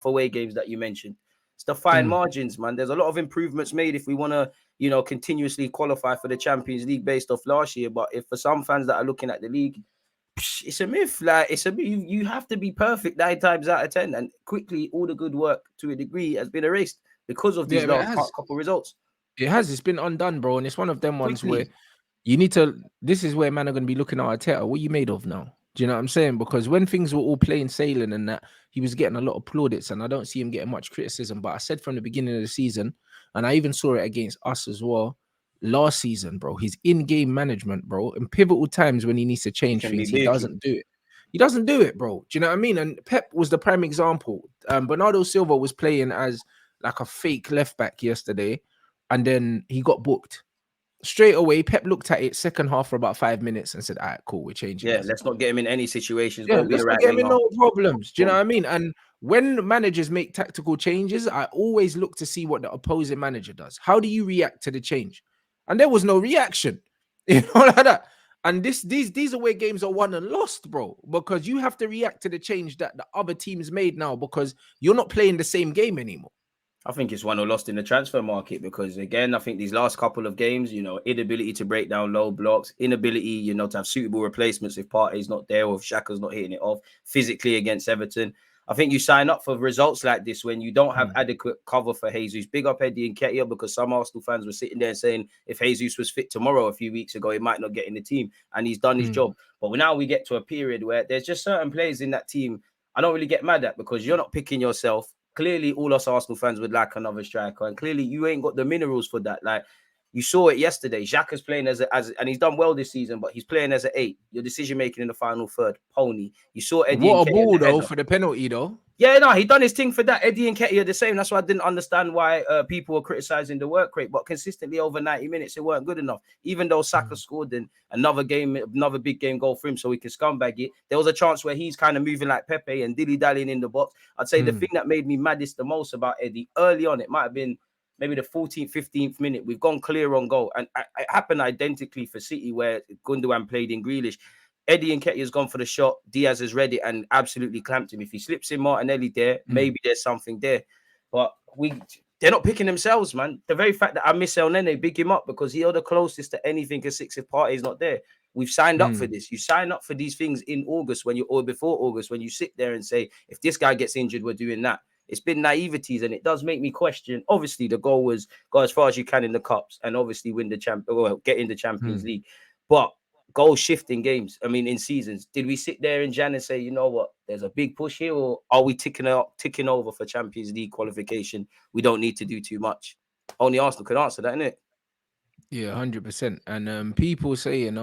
away games that you mentioned. It's the fine margins, man. There's a lot of improvements made if we want to, continuously qualify for the Champions League based off last year. But if for some fans that are looking at the league, it's a myth. Like it's a myth. You have to be perfect 9 times out of 10, and quickly all the good work to a degree has been erased because of these last couple results. It has. It's been undone, bro, and it's one of them ones where you need to. This is where man are going to be looking at Arteta. What are you made of now? Do you know what I'm saying? Because when things were all plain sailing and that, he was getting a lot of plaudits, and I don't see him getting much criticism. But I said from the beginning of the season, and I even saw it against us as well last season, bro. His in-game management, bro, in pivotal times when he needs to change things, he doesn't do it. He doesn't do it, bro. Do you know what I mean? And Pep was the prime example. Bernardo Silva was playing as like a fake left back yesterday, and then he got booked. Straight away, Pep looked at it second half for about 5 minutes and said, all right, cool, we're changing. Yeah, let's not get him in any situations. Yeah, let's not get him in no problems. Do you know what I mean? And when managers make tactical changes, I always look to see what the opposing manager does. How do you react to the change? And there was no reaction. You know, like that. And these away games are won and lost, bro, because you have to react to the change that the other teams made now because you're not playing the same game anymore. I think it's won or lost in the transfer market because, again, I think these last couple of games, inability to break down low blocks, inability, to have suitable replacements if Partey's not there or if Xhaka's not hitting it off physically against Everton. I think you sign up for results like this when you don't have adequate cover for Jesus. Big up Eddie Nketiah, because some Arsenal fans were sitting there saying if Jesus was fit tomorrow a few weeks ago, he might not get in the team, and he's done his job. But now we get to a period where there's just certain players in that team I don't really get mad at because you're not picking yourself. Clearly, all us Arsenal fans would like another striker, and clearly you ain't got the minerals for that. Like you saw it yesterday, Xhaka's playing as and he's done well this season, but he's playing as an 8. Your decision making in the final third, pony. You saw Eddie. What a ball though for the penalty though. Yeah, no, he done his thing for that. Eddie Nketiah the same. That's why I didn't understand why people were criticizing the work rate, but consistently over 90 minutes, it weren't good enough. Even though Saka scored in another big game goal for him so he can scumbag it, there was a chance where he's kind of moving like Pepe and dilly-dallying in the box. I'd say the thing that made me maddest the most about Eddie, early on, it might have been maybe the 14th, 15th minute, we've gone clear on goal. And it happened identically for City where Gundogan played in Grealish. Eddie Nketiah's gone for the shot. Diaz has read it and absolutely clamped him. If he slips in Martinelli there, maybe there's something there. But they're not picking themselves, man. The very fact that I miss El Nene, big him up because he's the closest to anything a 6 if Partey's not there. We've signed up for this. You sign up for these things in August or before August when you sit there and say, if this guy gets injured, we're doing that. It's been naiveties, and it does make me question. Obviously, the goal was go as far as you can in the cups and obviously win get in the Champions League. But goal shifting games, in seasons, did we sit there in Jan and say, you know what, there's a big push here, or are we ticking over for Champions League qualification? We don't need to do too much. Only Arsenal could answer that, innit? Yeah, 100%. And people saying,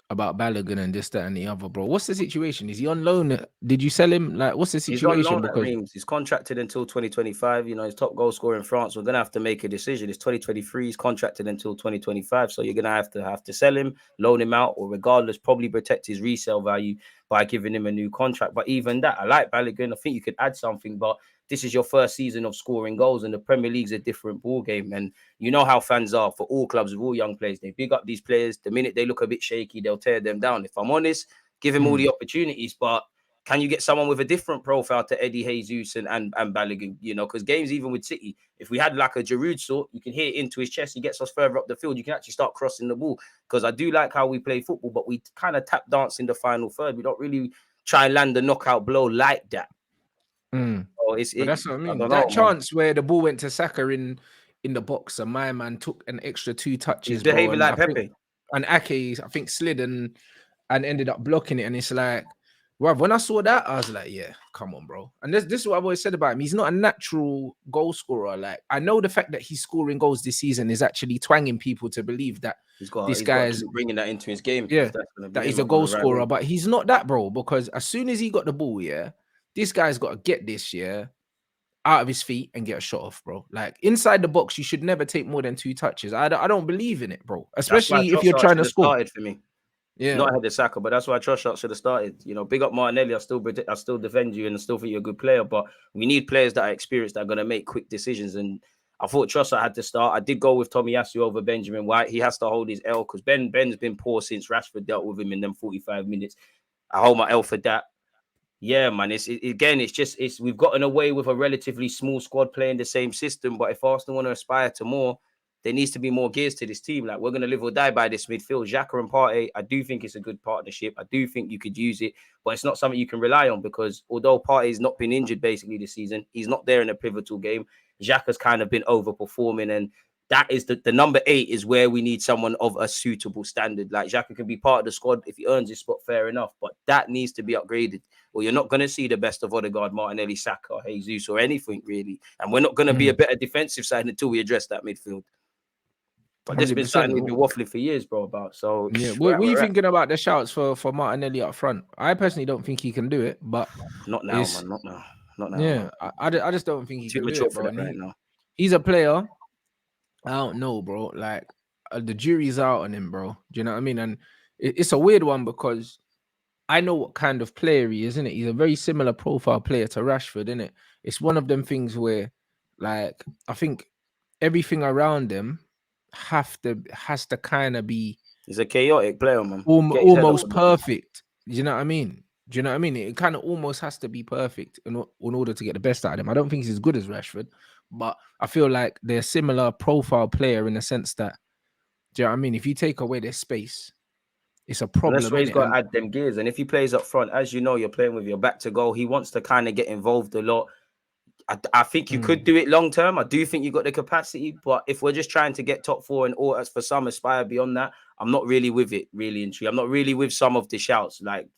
about Balogun and this, that, and the other, bro. What's the situation? Is he on loan? Did you sell him? Like, what's the situation? He's on loan at Reims. He's contracted until 2025. He's top goal scorer in France. We're gonna have to make a decision. It's 2023. He's contracted until 2025. So you're gonna have to sell him, loan him out, or regardless, probably protect his resale value by giving him a new contract. But even that, I like Balogun. I think you could add something, but this is your first season of scoring goals, and the Premier League's a different ball game. And you know how fans are for all clubs with all young players. They big up these players. The minute they look a bit shaky, they'll tear them down. If I'm honest, give him all the opportunities. But can you get someone with a different profile to Eddie Jesus and Balogun? Because games, even with City, if we had like a Giroud sort, you can hit it into his chest. He gets us further up the field. You can actually start crossing the ball. Because I do like how we play football, but we kind of tap dance in the final third. We don't really try and land the knockout blow like that. So that's what I mean. That chance where the ball went to Saka in the box, and my man took an extra 2 touches. He's behaving like Pepe. And Ake, I think, slid and ended up blocking it. And it's like, well, when I saw that, I was like, yeah, come on, bro. And this is what I've always said about him. He's not a natural goal scorer. Like, I know the fact that he's scoring goals this season is actually twanging people to believe that this guy is bringing that into his game. Yeah, that he's a goal scorer, but he's not that, bro. Because as soon as he got the ball, this guy's got to get this, out of his feet and get a shot off, bro. Like, inside the box, you should never take more than 2 touches. I don't believe in it, bro. Especially if you're trying to score. Started for me. Yeah, not ahead of Saka, but that's why Trossard should have started. Big up Martinelli. I still defend you, and I still think you're a good player. But we need players that are experienced, that are going to make quick decisions. And I thought Trossard had to start. I did go with Tomiyasu over Benjamin White. He has to hold his L because Ben's been poor since Rashford dealt with him in them 45 minutes. I hold my L for that. Yeah, man. We've gotten away with a relatively small squad playing the same system. But if Arsenal want to aspire to more, there needs to be more gears to this team. Like, we're going to live or die by this midfield. Xhaka and Partey, I do think it's a good partnership. I do think you could use it, but it's not something you can rely on, because although Partey's not been injured basically this season, he's not there in a pivotal game. Xhaka's kind of been overperforming, and that is the number 8 is where we need someone of a suitable standard. Like, Xhaka can be part of the squad if he earns his spot, fair enough, but that needs to be upgraded, or you're not going to see the best of Odegaard, Martinelli, Saka, Jesus, or anything really. And we're not going to be a better defensive side until we address that midfield. But this has been something we've been waffling for years, bro, about. So yeah, what are you thinking about the shouts for Martinelli up front? I personally don't think he can do it, but not now, man. Not now. Not now. Yeah, I just don't think he can do it, bro. Right now. He's a player. I don't know, bro. Like, the jury's out on him, bro. Do you know what I mean? And it's a weird one, because I know what kind of player he is, isn't it? He's a very similar profile player to Rashford, isn't it? It's one of them things where, like, I think everything around him has to kind of be. He's a chaotic player, man. Almost perfect. Do you know what I mean? Do you know what I mean? It kind of almost has to be perfect in order to get the best out of him. I don't think he's as good as Rashford, but I feel like they're a similar profile player in the sense that, do you know what I mean? If you take away their space, it's a problem. And that's where he's got to add them gears. And if he plays up front, as you know, you're playing with your back to goal. He wants to kind of get involved a lot. I think you could do it long term. I do think you got the capacity, but if we're just trying to get top 4 and all, as for some aspire beyond that, I'm not really with it, really and truly. I'm not really with some of the shouts. Like,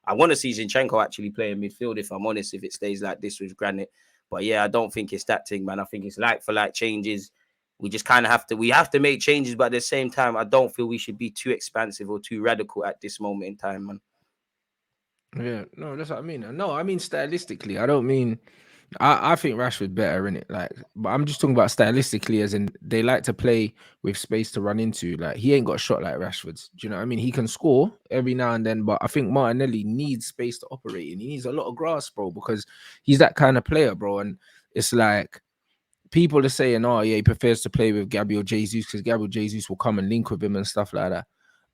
I want to see Zinchenko actually play in midfield, if I'm honest, if it stays like this with Granit. But yeah, I don't think it's that thing, man. I think it's like for like changes. We just kind of have to make changes, but at the same time, I don't feel we should be too expansive or too radical at this moment in time, man. Yeah, no, that's what I mean. No, I mean stylistically. I don't mean. I think Rashford better in it, like, but I'm just talking about stylistically, as in they like to play with space to run into. Like, he ain't got a shot like Rashford's. Do you know what I mean? He can score every now and then, but I think Martinelli needs space to operate in. He needs a lot of grass, bro, because he's that kind of player, bro. And it's like people are saying, oh yeah, he prefers to play with Gabriel Jesus because Gabriel Jesus will come and link with him and stuff like that.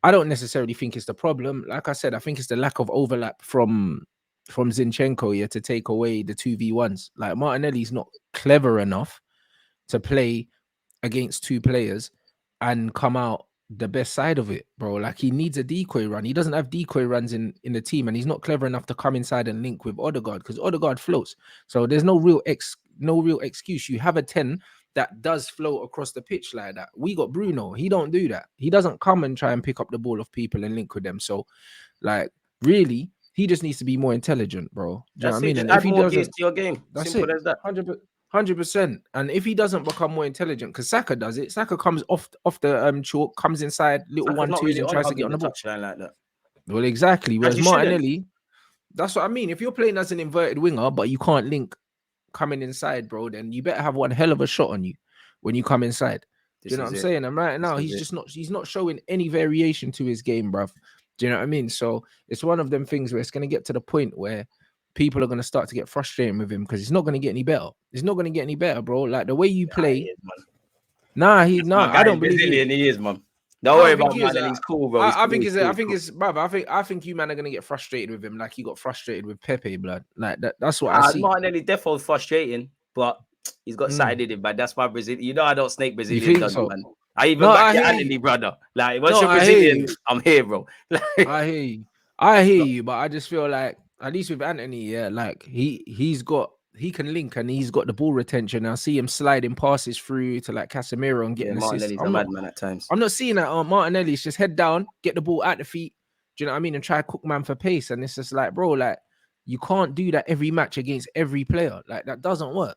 I don't necessarily think it's the problem. Like I said, I think it's the lack of overlap from Zinchenko here to take away the 2v1s. Like, Martinelli's not clever enough to play against 2 players and come out the best side of it, bro. Like, he needs a decoy run. He doesn't have decoy runs in the team, and he's not clever enough to come inside and link with Odegaard, because Odegaard floats. So there's no real excuse. You have a 10 that does float across the pitch like that. We got Bruno. He don't do that. He doesn't come and try and pick up the ball off people and link with them. So, like, really, he just needs to be more intelligent, bro. Do you know what I mean? And if he doesn't, to your game. Simple as that. 100%. And if he doesn't become more intelligent, because Saka does it, Saka comes off the chalk, comes inside little 1-2s really and tries to get on the ball like that. Well, exactly. Whereas Martinelli, that's what I mean. If you're playing as an inverted winger, but you can't link coming inside, bro, then you better have one hell of a shot on you when you come inside. Do you know what I'm saying? And right now, he's not showing any variation to his game, bruv. Do you know what I mean? So it's one of them things where it's going to get to the point where people are going to start to get frustrated with him, because it's not going to get any better. It's not going to get any better, bro. Like, the way you play. I don't believe he is, man. Don't worry about man. He's cool, bro. I think you man are going to get frustrated with him, like you got frustrated with Pepe, blood. Like that's what I see. Martinelli definitely frustrating, but he's got something in him, man. That's my Brazilian. You know, I don't snake Brazilian, so? Man. I even back your Anthony, brother. Like, once you're Brazilian, I'm here, bro. I hear you, but I just feel like, at least with Anthony, yeah, like he can link and he's got the ball retention. I see him sliding passes through to like Casemiro and getting assists. Martinelli's a madman at times. I'm not seeing that. Martinelli's just head down, get the ball at the feet. Do you know what I mean? And try to cook man for pace. And it's just like, bro, like, you can't do that every match against every player. Like, that doesn't work.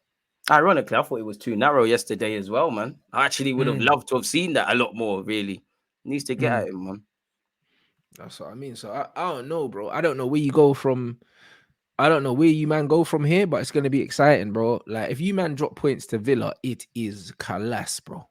Ironically, I thought it was too narrow yesterday as well, man. I actually would have loved to have seen that a lot more, really. Needs to get at him, man. That's what I mean. So I don't know, bro. I don't know where you go from. I don't know where you man go from here, but it's going to be exciting, bro. Like, if you man drop points to Villa, it is collapse, bro.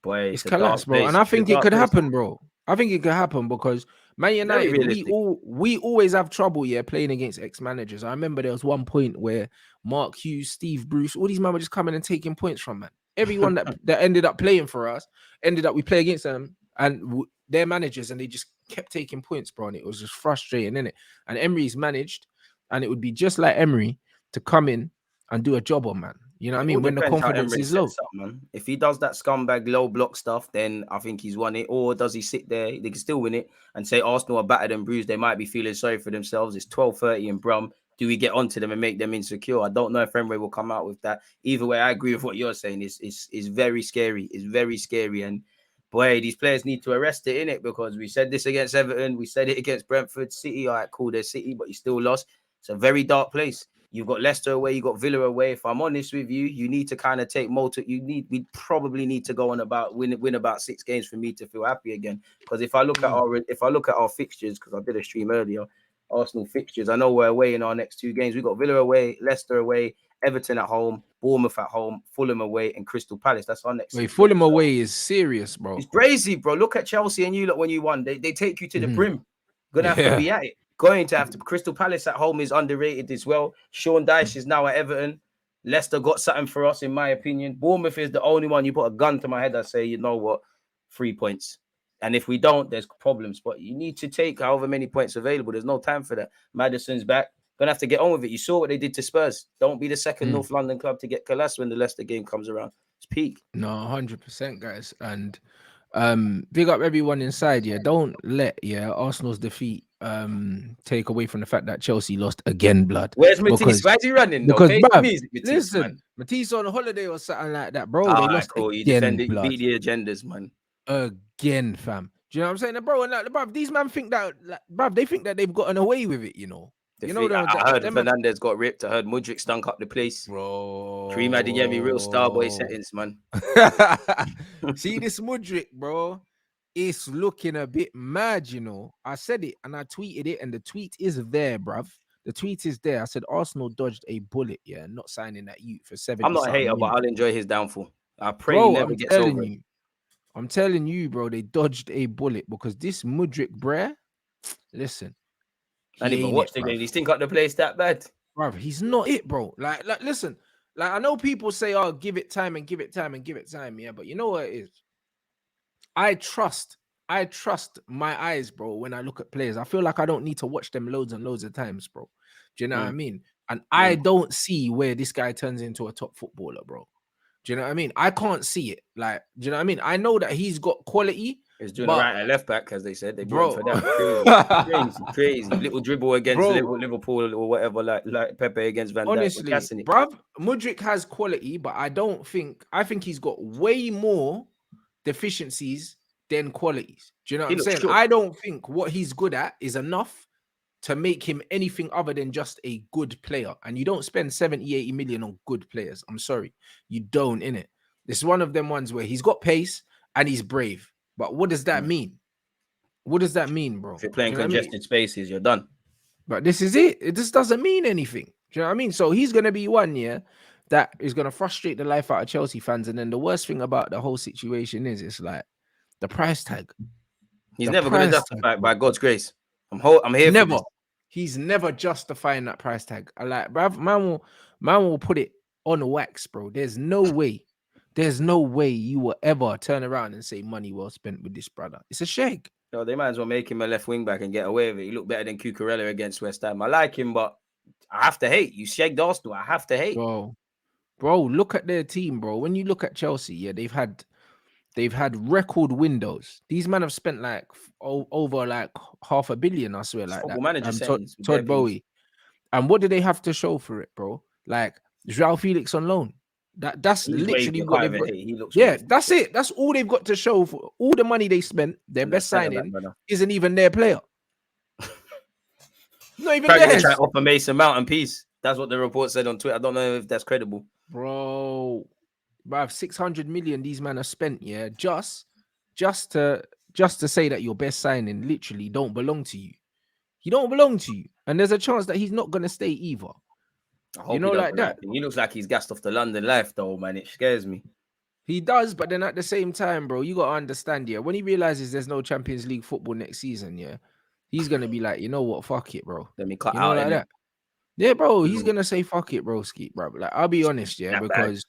Boy, it's collapse, bro. And I think it could happen, bro. I think it could happen because Man United, we always have trouble, playing against ex-managers. I remember there was one point where Mark Hughes, Steve Bruce, all these men were just coming and taking points from, man. Everyone that ended up playing for us, we play against them and their managers, and they just kept taking points, bro. And it was just frustrating, innit? And Emery's managed and it would be just like Emery to come in and do a job on man. You know what I It all mean? When the depends how confidence Emirates is low. sets up, man. If he does that scumbag low block stuff, then I think he's won it. Or does he sit there? They can still win it and say Arsenal are battered and bruised. They might be feeling sorry for themselves. It's 12:30 in Brum. Do we get onto them and make them insecure? I don't know if Emre will come out with that. Either way, I agree with what you're saying. It's very scary. It's very scary. And boy, these players need to arrest it, innit? Because we said this against Everton. We said it against Brentford City. All right, cool, they're City, but you still lost. It's a very dark place. You've got Leicester away, you got Villa away. If I'm honest with you, you need to kind of take we probably need to go on about win about 6 games for me to feel happy again. Because if I look at our fixtures, because I did a stream earlier, Arsenal fixtures, I know we're away in our next 2 games. We've got Villa away, Leicester away, Everton at home, Bournemouth at home, Fulham away, and Crystal Palace. That's our next. Wait, Fulham away is serious, bro. It's crazy, bro. Look at Chelsea and you look when you won. They take you to the brim. Gonna have to be at it. Going to have to. Crystal Palace at home is underrated as well. Sean Dyche is now at Everton. Leicester got something for us, in my opinion. Bournemouth is the only one. You put a gun to my head, I say, you know what, 3 points. And if we don't, there's problems. But you need to take however many points available. There's no time for that. Maddison's back. Gonna have to get on with it. You saw what they did to Spurs. Don't be the second North London club to get collapsed when the Leicester game comes around. It's peak. No, 100%, guys. And big up everyone inside. Yeah, don't let Arsenal's defeat take away from the fact that Chelsea lost again, blood. Where's Matisse? Why's he running? Because bruv, listen, Matisse on a holiday or something like that, bro. They lost cool. again, You defended, you beat the agendas, man. Again, fam. Do you know what I'm saying, bro? And like, bruv, these men think that, like, bruv, they think that they've gotten away with it, you know. I heard Fernandez got ripped. I heard Mudryk stunk up the place. Bro. Kareem Adeyemi, real Starboy settings, man. See this Mudryk, bro. It's looking a bit mad, you know. I said it and I tweeted it, and the tweet is there, bruv. The tweet is there. I said Arsenal dodged a bullet, not signing that youth for 70. I'm not a hater, but I'll enjoy his downfall. I pray bro, he never gets over it. I'm telling you, bro, they dodged a bullet because this Mudryk, bruh, listen. I didn't even watch the game. He stink up the place that bad. Bruv, he's not it, bro. Like, listen, like, I know people say, oh, give it time and give it time and give it time. Yeah, but you know what it is? I trust my eyes, bro, when I look at players. I feel like I don't need to watch them loads and loads of times, bro. Do you know what I mean? And I don't see where this guy turns into a top footballer, bro. Do you know what I mean? I can't see it. Like, do you know what I mean? I know that he's got quality. He's doing right at left back, as they said. They brought him for that. Crazy. Little dribble against Liverpool or whatever, like Pepe against Van Dijk. Honestly, bruv, Mudryk has quality, but I think he's got way more deficiencies than qualities. Do you know what I'm saying? Sure. I don't think what he's good at is enough to make him anything other than just a good player. And you don't spend 70, 80 million on good players. I'm sorry. You don't, innit? This is one of them ones where he's got pace and he's brave. But what does that mean? What does that mean, bro? If you're playing congested spaces, you're done. But this is it. It just doesn't mean anything. Do you know what I mean? So he's going to be one, that is going to frustrate the life out of Chelsea fans. And then the worst thing about the whole situation is it's like the price tag. He's never going to justify it by God's grace. I'm here never. For this. He's never justifying that price tag. I like, bruv, man will put it on wax, bro. There's no way you will ever turn around and say money well spent with this brother. It's a shake. No, they might as well make him a left wing back and get away with it. He looked better than Cucurella against West Ham. I like him, but I have to hate. You shagged Arsenal. I have to hate. Bro, look at their team, bro. When you look at Chelsea, they've had record windows. These men have spent like over like $500 million, I swear, like that. Todd Bowie. And what do they have to show for it, bro? Like João Felix on loan. That's literally what they've got. That's it. That's all they've got to show for all the money they spent. Their best signing isn't even their player. Not even theirs. Try to offer Mason Mount and peace. That's what the report said on Twitter. I don't know if that's credible. Bro, 600 million these men have spent, just to say that your best signing literally don't belong to you. He don't belong to you. And there's a chance that he's not going to stay either. You know, like that. He looks like he's gassed off the London life, though, man. It scares me. He does, but then at the same time, bro, you got to understand, when he realizes there's no Champions League football next season, he's going to be like, you know what, fuck it, bro. Let me cut out like that. Yeah, bro, he's going to say, fuck it, bro, Skeet, bro. Like, I'll be honest, because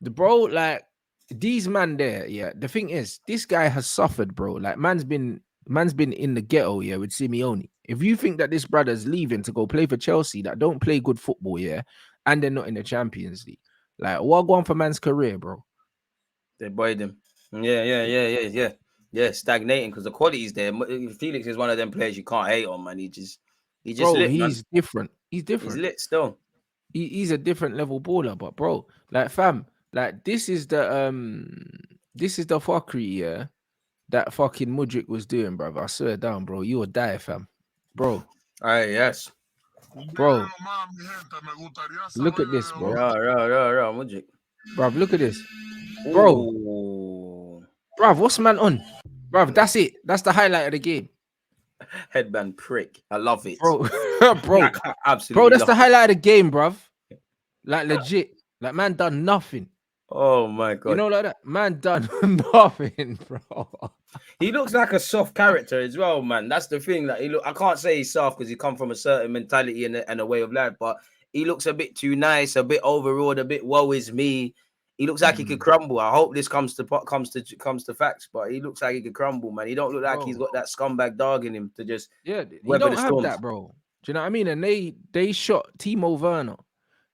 the bro, like, these man there, the thing is, this guy has suffered, bro. Like, man's been Man's been in the ghetto, yeah, with Simeone. If you think that this brother's leaving to go play for Chelsea that don't play good football, yeah, and they're not in the Champions League, like what going for man's career, bro? They buyed him. Yeah, stagnating because the quality's there. Felix is one of them players you can't hate on, man. He just Bro, lit, man. he's different. He's different. He's lit still. He's a different level baller, but bro, like fam, like this is the fuckery, yeah, that fucking Mudryk was doing, bro. I swear down, bro. You will die, fam. Bro. Alright, yes. Bro. Look at this, bro. Mudryk. Bro, look at this. Bro. Bro, what's man on? Bro, that's it. That's the highlight of the game. Headband prick. I love it. Bro. Bro. Absolutely. Bro, that's the highlight of the game, bruv. Like legit. Like man done nothing. Oh my god. You know, like that. Man done nothing, bro. He looks like a soft character as well, man. That's the thing. That I can't say he's soft because he come from a certain mentality and a way of life, but he looks a bit too nice, a bit overawed, a bit woe is me. He looks like he could crumble. I hope this comes to facts, but he looks like he could crumble, man. He don't look like he's got that scumbag dog in him to just he don't have that, bro. Do you know what I mean? And they shot Timo Werner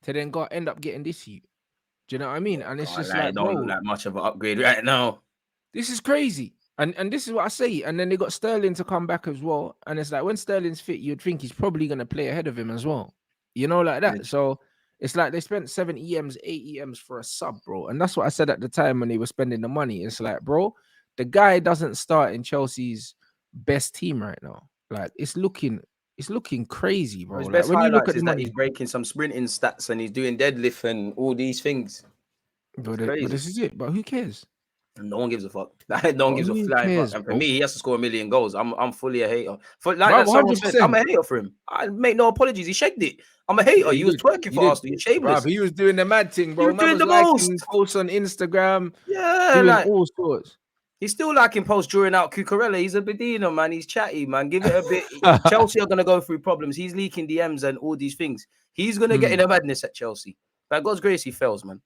to then end up getting this youth. Do you know what I mean? And it's just like, don't look like much of an upgrade right now. This is crazy. And this is what I say. And then they got Sterling to come back as well. And it's like when Sterling's fit, you'd think he's probably gonna play ahead of him as well. You know, like that. So it's like they spent 7 EMs, 8 EMs for a sub, bro. And that's what I said at the time when they were spending the money. It's like, bro, the guy doesn't start in Chelsea's best team right now. Like it's looking crazy, bro. His like, best when you look at is the that money, he's breaking some sprinting stats and he's doing deadlift and all these things. But this is it. But who cares? No one gives a fuck. No one gives a flying fuck. And for me, he has to score 1 million goals. I'm fully a hater. Someone said, I'm a hater for him. I make no apologies. He shagged it. I'm a hater. He was twerking for Arsenal. You're shameless. Bro, he was doing the mad thing, bro. He was doing the most. Posts on Instagram. Yeah, doing all sorts. He's still liking posts during out Cucurella. He's a Bedino, man. He's chatty, man. Give it a bit. Chelsea are going to go through problems. He's leaking DMs and all these things. He's going to get in a madness at Chelsea. By God's grace, he fails, man.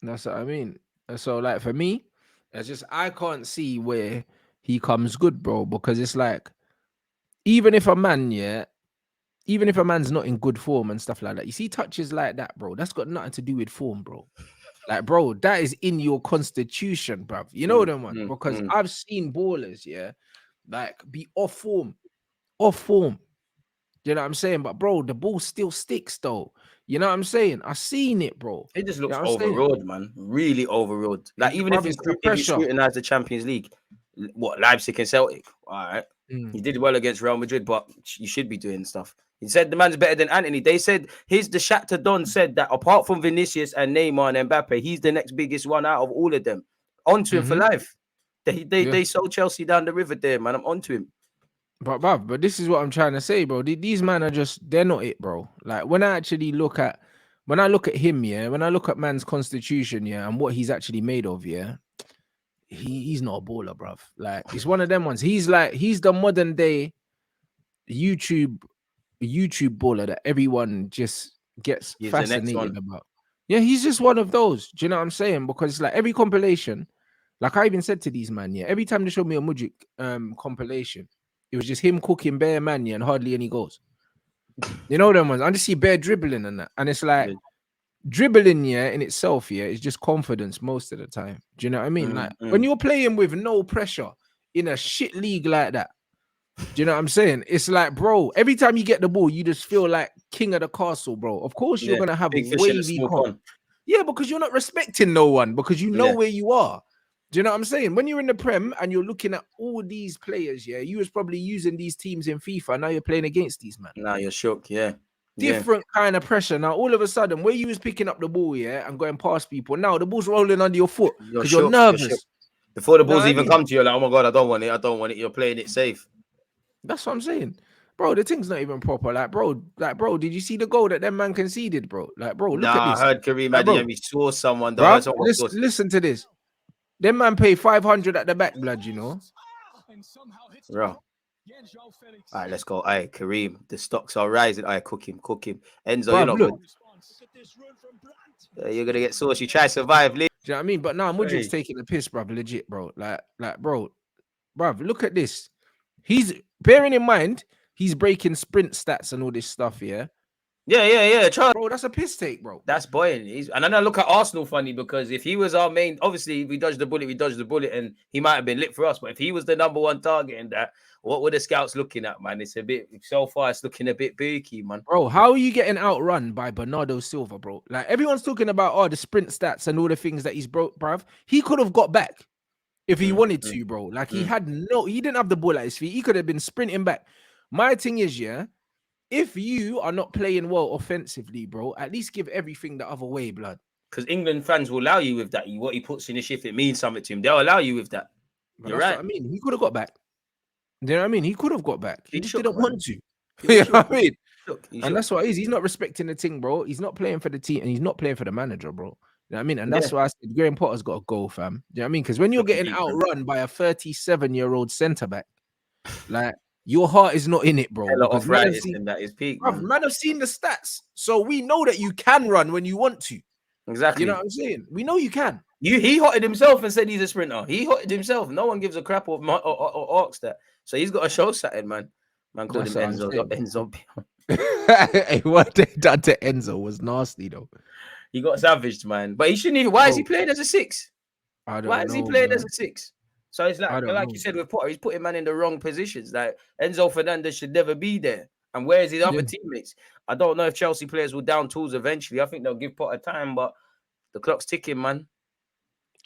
That's what I mean. So, like, for me, it's just I can't see where he comes good, bro, because it's like, even if a man's not in good form and stuff like that, you see touches like that, bro, that's got nothing to do with form, bro. Like, bro, that is in your constitution, bruv. You know them one? Because I've seen ballers, yeah, like be off form. You know what I'm saying? But bro, the ball still sticks though. You know what I'm saying? I seen it, bro. It just looks overawed, man. Really overawed. Like even if you scrutinize the Champions League, what Leipzig and Celtic, all right. He did well against Real Madrid, but you should be doing stuff. He said the man's better than Anthony. They said the Shakhtar Don said that apart from Vinicius and Neymar and Mbappe, he's the next biggest one out of all of them. Onto him for life. They sold Chelsea down the river there, man. I'm onto him. But this is what I'm trying to say, bro. These men are they're not it, bro. Like when I look at him, yeah, when I look at man's constitution, yeah, and what he's actually made of, yeah, he's not a baller, bruv. Like it's one of them ones. He's the modern day YouTube baller that everyone just gets fascinated about. Yeah, he's just one of those. Do you know what I'm saying? Because it's like every compilation, like I even said to these man, yeah, every time they showed me a Mudryk compilation, it was just him cooking bare man, yeah, and hardly any goals. You know them ones. I just see bare dribbling and that. And it's like dribbling, yeah, in itself, yeah, is just confidence most of the time. Do you know what I mean? When you're playing with no pressure in a shit league like that, do you know what I'm saying? It's like, bro, every time you get the ball, you just feel like king of the castle, bro. Of course, you're gonna have wavy con. Yeah, because you're not respecting no one because you know where you are. Do you know what I'm saying? When you're in the Prem and you're looking at all these players, yeah, you was probably using these teams in FIFA. Now you're playing against these, man. Now you're shook, yeah. Different kind of pressure. Now, all of a sudden, where you was picking up the ball, yeah, and going past people, now the ball's rolling under your foot because you're nervous. Before the balls even come to you, like, oh my God, I don't want it. You're playing it safe. That's what I'm saying. Bro, the thing's not even proper. Like, bro, did you see the goal that them man conceded, bro? Like, bro, look at this. I heard Kareem and we saw someone. Bro, listen to this. Them man pay 500 at the back, blood, you know. Bro. All right, let's go. Aye, Kareem, the stocks are rising. Aye, cook him. Enzo, bro, you're not good. You're gonna get saucy. Try to survive. Do you know what I mean? But now Mudryk's taking the piss, bro. Legit, bro. Like, bro, look at this. He's bearing in mind he's breaking sprint stats and all this stuff. Yeah. Bro, that's a piss take, bro. That's boiling. And then I look at Arsenal funny because if he was our main, obviously we dodged the bullet, and he might have been lit for us. But if he was the number one target in that, what were the scouts looking at, man? It's a bit so far. It's looking a bit booky, man. Bro, how are you getting outrun by Bernardo Silva, bro? Like everyone's talking about the sprint stats and all the things that he's broke, bruv. He could have got back if he wanted to, bro. Like he didn't have the ball at his feet. He could have been sprinting back. My thing is, yeah, if you are not playing well offensively, bro, at least give everything the other way, blood. Because England fans will allow you with that. What he puts in the shift, it means something to him. They'll allow you with that. But you're right. What I mean, he could have got back. You know what I mean? He could have got back. He just didn't want to. You know what I mean? And that's what it is. He's not respecting the thing, bro. He's not playing for the team, and he's not playing for the manager, bro. You know what I mean? And that's why I said Graham Potter's got to go, fam. You know what I mean? Because when you're getting outrun by a 37-year-old centre back, like your heart is not in it, bro. Because that is peak. Man, I've seen the stats, so we know that you can run when you want to. Exactly. You know what I'm saying? We know you can. He hotted himself and said he's a sprinter. He hotted himself. No one gives a crap or asks that. So he's got to show something, man. Man called him Enzo. Hey, what they done to Enzo was nasty, though. He got savaged, man. But he shouldn't even. Why is he playing as a 6? Why is he playing as a 6? So it's like you said with Potter, he's putting man in the wrong positions. Like Enzo Fernandez should never be there. And where's his other teammates? I don't know if Chelsea players will down tools eventually. I think they'll give Potter time, but the clock's ticking, man.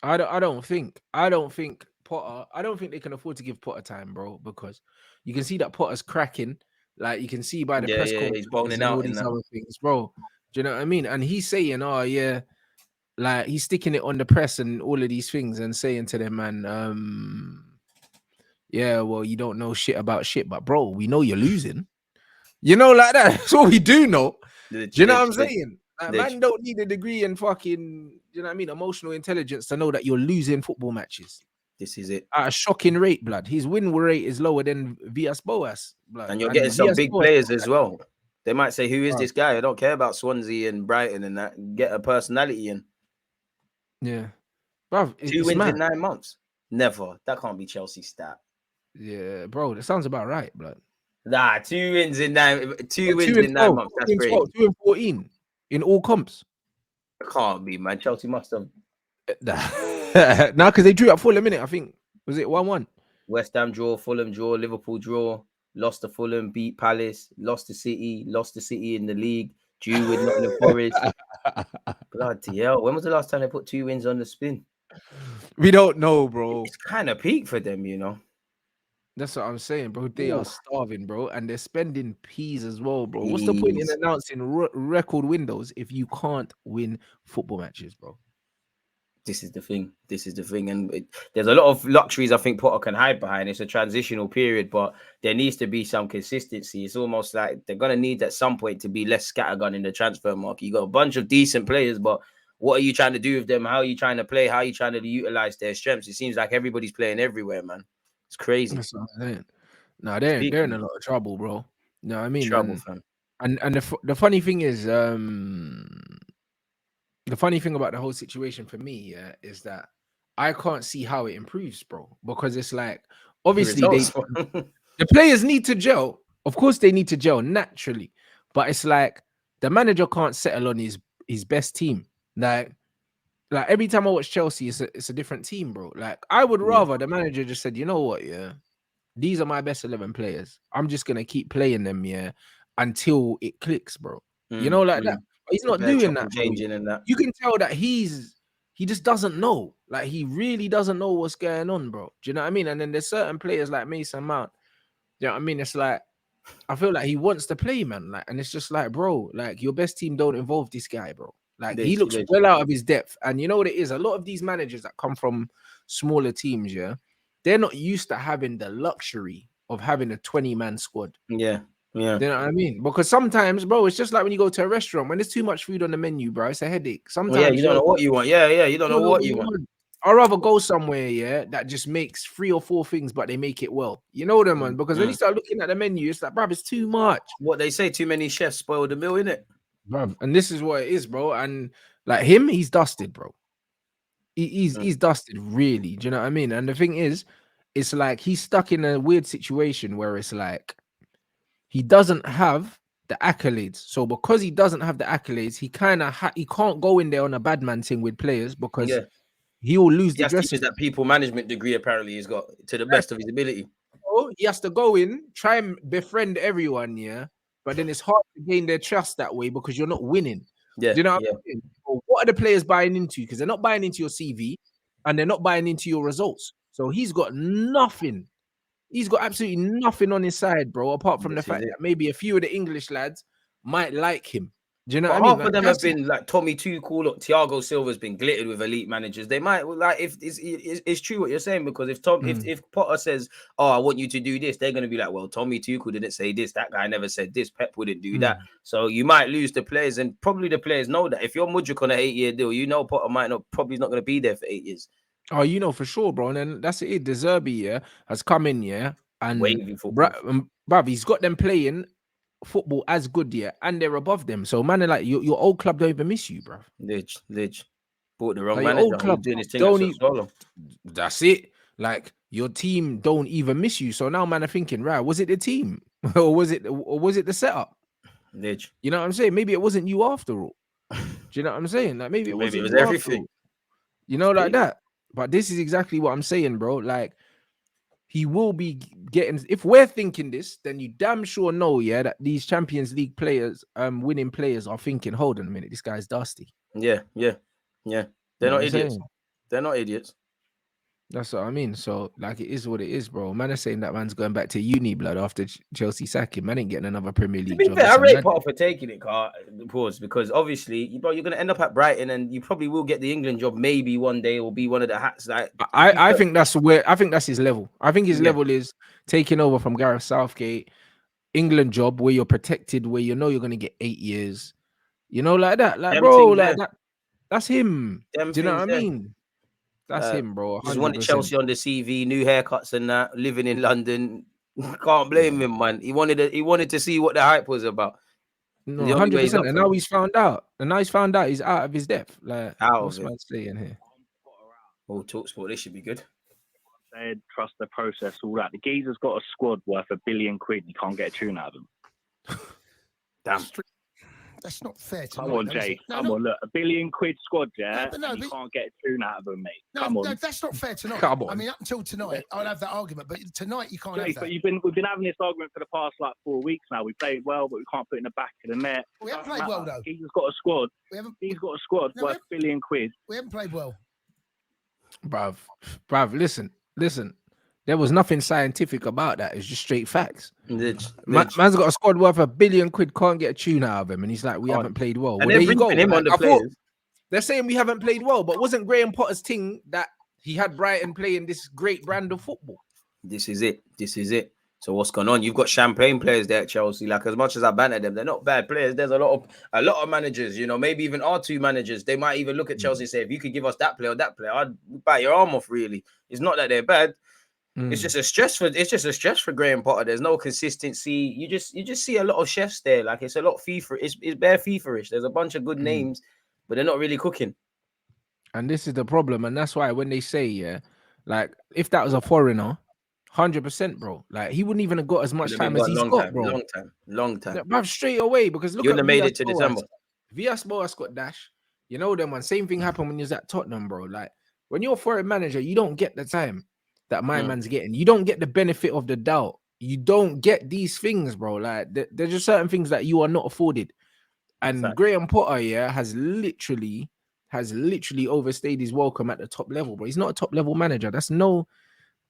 I don't think Potter. I don't think they can afford to give Potter time, bro, because you can see that Potter's cracking. Like you can see by the press conference, he's boning out all these other things, bro. Do you know what I mean? And he's saying, "Oh yeah," like he's sticking it on the press and all of these things and saying to them, "Man, yeah, well, you don't know shit about shit, but bro, we know you're losing." You know, like that. That's what we do know. Do you know what I'm saying? Like, man don't need a degree in fucking, you know what I mean, emotional intelligence to know that you're losing football matches. This is it. At a shocking rate, blood. His win rate is lower than Villas-Boas, blood. And you're getting some big players as well. They might say, who is this guy? I don't care about Swansea and Brighton and that. Get a personality in. Yeah. Bro, 2 wins in 9 months. Never. That can't be Chelsea's stat. Yeah, bro. That sounds about right, blood. Nah, 2 wins in 9 months. That's great. 2 and 14 in all comps. It can't be, man. Chelsea must have. Nah, because they drew at Fulham, minute. I think. Was it 1-1? West Ham draw, Fulham draw, Liverpool draw, lost to Fulham, beat Palace, lost to City in the league, drew with Nottingham Forest. Bloody hell. When was the last time they put 2 wins on the spin? We don't know, bro. It's kind of peak for them, you know. That's what I'm saying, bro. They are starving, bro, and they're spending peas as well, bro. What's the point in announcing record windows if you can't win football matches, bro? This is the thing. And there's a lot of luxuries I think Potter can hide behind. It's a transitional period, but there needs to be some consistency. It's almost like they're going to need at some point to be less scattergun in the transfer market. You got a bunch of decent players, but what are you trying to do with them? How are you trying to play? How are you trying to utilize their strengths? It seems like everybody's playing everywhere, man. It's crazy. That's what I'm saying. No, they're in a lot of trouble, bro. You know what I mean? Trouble, fam. And the funny thing is, the funny thing about the whole situation for me, is that I can't see how it improves, bro. Because it's like, obviously, the players need to gel. Of course, they need to gel naturally. But it's like the manager can't settle on his best team. Like every time I watch Chelsea, it's a different team, bro. Like I would rather the manager just said, you know what, these are my best 11 players. I'm just gonna keep playing them, until it clicks, bro. You know, like that. But he's not doing that. Changing and that. You can tell that he just doesn't know. Like he really doesn't know what's going on, bro. Do you know what I mean? And then there's certain players like Mason Mount. Do you know what I mean? It's like I feel like he wants to play, man. Like, and it's just like, bro, like your best team don't involve this guy, bro. Like he looks well out of his depth. And you know what it is? A lot of these managers that come from smaller teams, they're not used to having the luxury of having a 20-man squad. Yeah. You know what I mean? Because sometimes, bro, it's just like when you go to a restaurant, when there's too much food on the menu, bro, it's a headache. Sometimes you don't know what you want. You don't know what you want. I'd rather go somewhere, that just makes 3 or 4 things, but they make it well. You know them, man? Because when you start looking at the menu, it's like, bro, it's too much. What they say, too many chefs spoil the meal, innit? Bro, and this is what it is, bro. And like him, he's dusted, bro. He's dusted, really. Do you know what I mean? And the thing is, it's like he's stuck in a weird situation where it's like he doesn't have the accolades. So because he doesn't have the accolades, he kind of he can't go in there on a bad man thing with players because he will lose He the has to dressing. use that people management degree. Apparently, he's got to the best of his ability. So he has to go in, try and befriend everyone, yeah. But then it's hard to gain their trust that way because you're not winning. Yeah, Do you know what I'm saying? So what are the players buying into? Because they're not buying into your CV and they're not buying into your results. So he's got nothing. He's got absolutely nothing on his side, bro, apart from the fact that maybe a few of the English lads might like him. Do you know what I mean? Half of them have been like Tommy Tuchel, look, Thiago Silva's been glittered with elite managers. They might like if it's true what you're saying, because if if Potter says, "Oh, I want you to do this," they're going to be like, "Well, Tommy Tuchel didn't say this. That guy never said this. Pep wouldn't do that." So you might lose the players, and probably the players know that. If you're Mudryk on an 8-year deal, you know Potter probably not going to be there for 8 years. Oh, you know for sure, bro. And then that's it. De Zerbi, has come in, and wavy football. Bruv, he's got them playing football as good, and they're above them. So man, like your old club don't even miss you, bro. Lidge. Bought the wrong like manager. Your old club doing his thing don't that's it. Like your team don't even miss you. So now man are thinking, right, was it the team? or was it the setup? Lidge. You know what I'm saying? Maybe it wasn't you after all. Do you know what I'm saying? Like maybe it was everything. You know, like that. But this is exactly what I'm saying, bro. Like he will be getting. If we're thinking this, then you damn sure know, that these Champions League players, winning players, are thinking, hold on a minute, this guy's dusty. Yeah. They're not idiots. They're not idiots. That's what I mean. So, like, it is what it is, bro. Man is saying that man's going back to uni, blood, after Chelsea sacking. Man ain't getting another Premier League job. I rate Potter for taking it, pause, because obviously, you're going to end up at Brighton, and you probably will get the England job maybe one day, or be one of the hats. Like, I think that's his level. I think his level is taking over from Gareth Southgate, England job where you're protected, where you know you're going to get 8 years. You know, like that. Like, bro, like that. That's him. Do you know what I mean? That's him, bro. 100%. Just wanted Chelsea on the CV, new haircuts and that, living in London. Can't blame him, man. He wanted to see what the hype was about. No, 100%. And now he's found out. He's out of his depth. Like, what's man saying here? Oh, TalkSport, this should be good. Said trust the process, all that. The geezer's got a squad worth £1 billion. You can't get a tune out of them. Damn. That's not fair. Come on, Jay. Come on, look, £1 billion squad, and you can't get a tune out of them, mate. Come on. No, that's not fair tonight. Come on. I mean, up until tonight, I'll have that argument, but tonight you can't Jay, have that. But we've been having this argument for the past 4 weeks now. We played well, but we can't put it in the back of the net. We haven't played well, though. He's got a squad. He's got a squad worth £1 billion. We haven't played well. Bruv, listen. There was nothing scientific about that. It's just straight facts. Man's got a squad worth £1 billion, can't get a tune out of him, and he's like, we haven't played well. And there you go. Him on the players. They're saying we haven't played well, but wasn't Graham Potter's thing that he had Brighton playing this great brand of football? This is it. So what's going on? You've got champagne players there at Chelsea. Like, as much as I banter them, they're not bad players. There's a lot of managers, maybe even R2 managers. They might even look at Chelsea and say, if you could give us that player or that player, I'd bite your arm off, really. It's not that they're bad. It's just a stress for Graham Potter. There's no consistency. You just see a lot of chefs there. Like, it's a lot FIFA. It's bare FIFA-ish. There's a bunch of good names, but they're not really cooking. And this is the problem. And that's why when they say, like, if that was a foreigner, 100%, bro. Like, he wouldn't even have got as much time as he's got, bro. Long time. But straight away, because look, you wouldn't have made it to December. Villas-Boas got dash. You know them one. Same thing happened when you was at Tottenham, bro. Like, when you're a foreign manager, you don't get the time that my man's getting. You don't get the benefit of the doubt. You don't get these things, bro. Like, there's just certain things that you are not afforded. And Graham Potter, has literally overstayed his welcome at the top level, bro. He's not a top level manager. That's no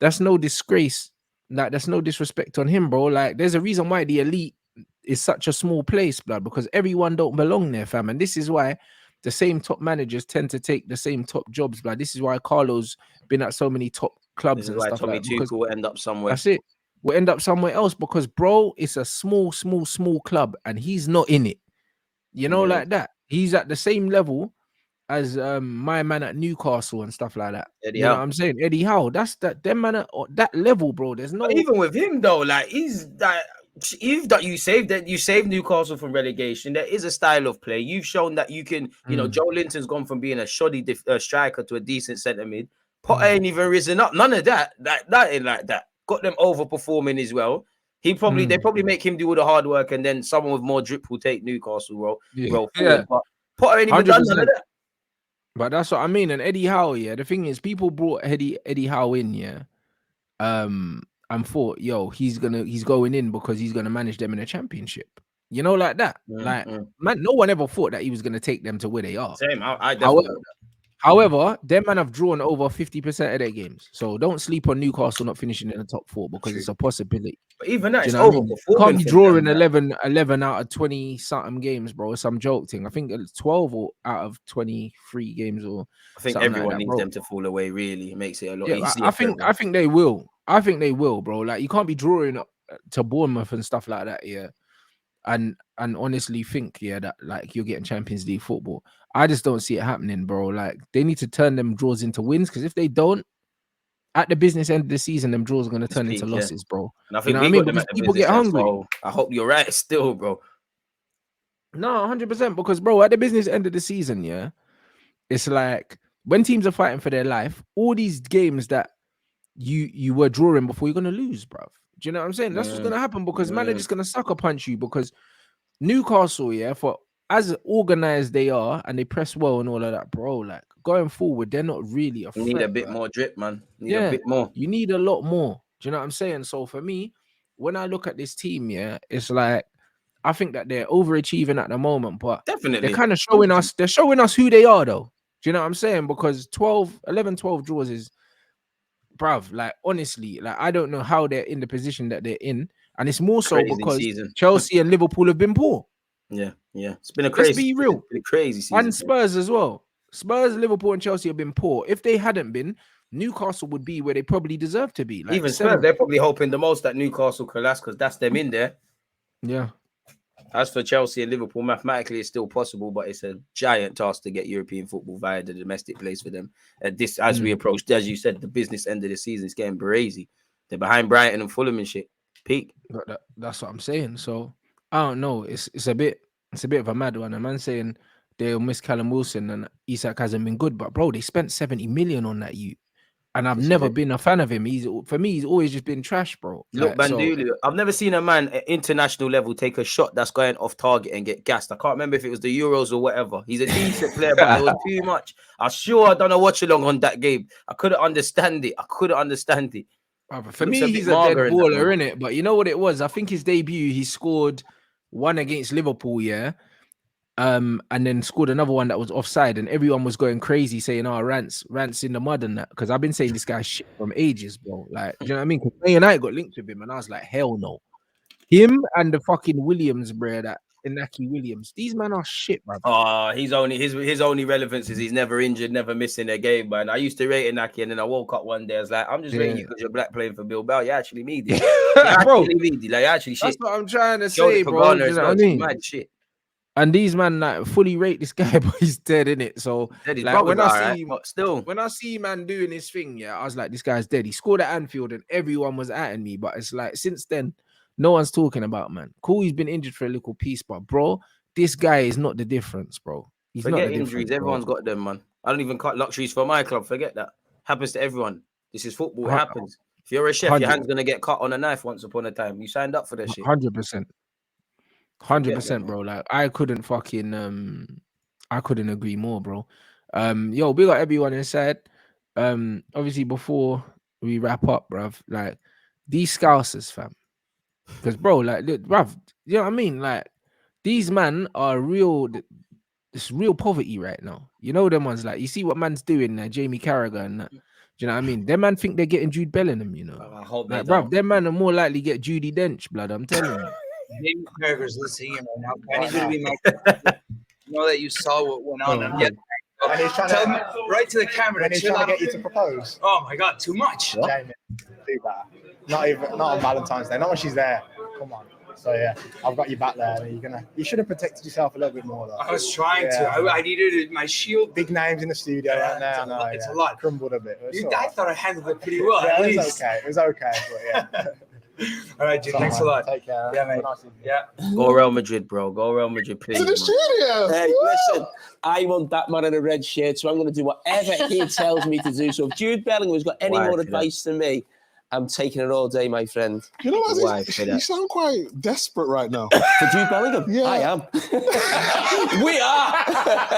disgrace. Like, that's no disrespect on him, bro. Like, there's a reason why the elite is such a small place, blood, because everyone don't belong there, fam. And this is why the same top managers tend to take the same top jobs, blood. This is why Carlo's been at so many top clubs and stuff Tommy like that. Tommy Tuchel will end up somewhere. That's it. We'll end up somewhere else because, bro, it's a small club and he's not in it. You know, like that. He's at the same level as my man at Newcastle and stuff like that. Eddie you know Howe. what I'm saying? Eddie Howe. That's them man at that level, bro. There's no. But even with him though, like, he's that. You saved Newcastle from relegation. There is a style of play. You've shown that you can. Joe Linton's gone from being a shoddy striker to a decent centre mid. Potter ain't even risen up. None of that. That ain't like that. Got them overperforming as well. They probably make him do all the hard work, and then someone with more drip will take Newcastle roll forward. But Potter ain't even done none of that. But that's what I mean. And Eddie Howe, the thing is, people brought Eddie Howe in, and thought, yo, he's going in because he's gonna manage them in a championship. You know, like that. Man, no one ever thought that he was gonna take them to where they are. Same. I definitely. However, them man have drawn over 50% of their games. So don't sleep on Newcastle not finishing in the top 4 because it's a possibility. But even that, it's overperforming. You can't be drawing 11 out of 20 something games, bro. It's some joke thing. I think it's 12 out of 23 games, or I think everyone needs them to fall away. Really, it makes it a lot easier. I think they will. I think they will, bro. Like, you can't be drawing to Bournemouth and stuff like that, and honestly think that like you're getting Champions League football. I just don't see it happening, bro. Like, they need to turn them draws into wins, because if they don't, at the business end of the season, them draws are going to turn into losses, bro. And I think because people get hungry. So I hope you're right still, bro. No, 100%, because, bro, at the business end of the season, it's like when teams are fighting for their life, all these games that you were drawing before, you're going to lose, bro. Do you know what I'm saying? That's what's going to happen, because man, they're just going to sucker punch you, because Newcastle, for as organized they are and they press well and all of that, bro, like going forward, they're not really a threat. You need a bit more drip, man. A bit more. You need a lot more. Do you know what I'm saying? So for me, when I look at this team, it's like, I think that they're overachieving at the moment, but definitely they're kind of showing us who they are, though. Do you know what I'm saying? Because 12 draws is, bruv, like, honestly, like, I don't know how they're in the position that they're in. And it's more so because Chelsea and Liverpool have been poor. Yeah. It's been a crazy. Let's be real. It's been a crazy season. And Spurs as well. Spurs, Liverpool, and Chelsea have been poor. If they hadn't been, Newcastle would be where they probably deserve to be. Like, even Spurs, they're probably hoping the most that Newcastle collapse, because that's them in there. Yeah. As for Chelsea and Liverpool, mathematically it's still possible, but it's a giant task to get European football via the domestic place for them. As we approach, as you said, the business end of the season is getting crazy. They're behind Brighton and Fulham and shit. Peak. That's what I'm saying. So I don't know. It's a bit of a mad one. A man saying they'll miss Callum Wilson and Isak hasn't been good, but bro, they spent 70 million on that youth. And I've never been a fan of him. For me, he's always just been trash, bro. Look, Bandulu, I've never seen a man at international level take a shot that's going off target and get gassed. I can't remember if it was the Euros or whatever. He's a decent player, but it was too much. I done a watch along on that game. I couldn't understand it. For me, he's a dead baller, innit? But you know what it was? I think his debut, he scored one against Liverpool, and then scored another one that was offside, and everyone was going crazy saying, Rants in the mud and that, because I've been saying this guy's shit from ages, bro. Like, do you know what I mean? Because Man United got linked with him, and I was like, hell no. Him and the fucking Williams, bro, that Inaki Williams, these men are shit, bro. His only relevance is he's never injured, never missing a game, man. I used to rate Inaki, and then I woke up one day, I was like, I'm just rating you because you're black playing for Bilbao. You actually need it. Bro, actually shit. That's what I'm trying to say, bro. You know what I mean? Mad shit. And these man like fully rate this guy, but he's dead, innit? So like, when I see man doing his thing, I was like, this guy's dead. He scored at Anfield and everyone was atting me, but it's like since then, no one's talking about, man. Cool, he's been injured for a little piece, but bro, this guy is not the difference, bro. He's Forget not the injuries. Everyone's got them, man. I don't even cut luxuries for my club. Forget that. Happens to everyone. This is football. It happens. If you're a chef, your hand's gonna get cut on a knife once upon a time. You signed up for that shit. 100%. 100%, bro. Like, I couldn't agree more, bro. Yo, we got everyone inside. Obviously, before we wrap up, bruv, like, these Scousers, fam. Because, bro, like, bruv, you know what I mean? Like, these man are it's real poverty right now. You know them ones, like, you see what man's doing now, Jamie Carragher and that. Do you know what I mean? Them man think they're getting Jude Bellingham, you know. I hope like, bruv, them man are more likely get Judy Dench, blood, I'm telling you. Jamie Carragher's listening right now. And he's going to be my you know that you saw what went on. And he's trying to right to the camera. And he's trying to get you to propose. Oh my God, too much. Jamie, do better. Not on Valentine's Day. Not when she's there. Come on. So yeah, I've got you back there. You should have protected yourself a little bit more, though. I was trying to. I needed my shield. Big names in the studio right now. It's a lot. Crumbled a bit. I thought I handled it pretty well. Yeah, it was okay. But yeah. All right, Jude. Thanks a lot. Take care. Yeah, mate. Yeah. Go Real Madrid, bro. Go Real Madrid, please. To the man. studio. Hey, listen, I want that man in a red shirt, so I'm going to do whatever he tells me to do. So if Jude Bellingham's got any Why more for that? advice than me, I'm taking it all day, my friend. You know Why what? for You that? sound quite desperate right now. For Jude Bellingham? Yeah. I am. We are.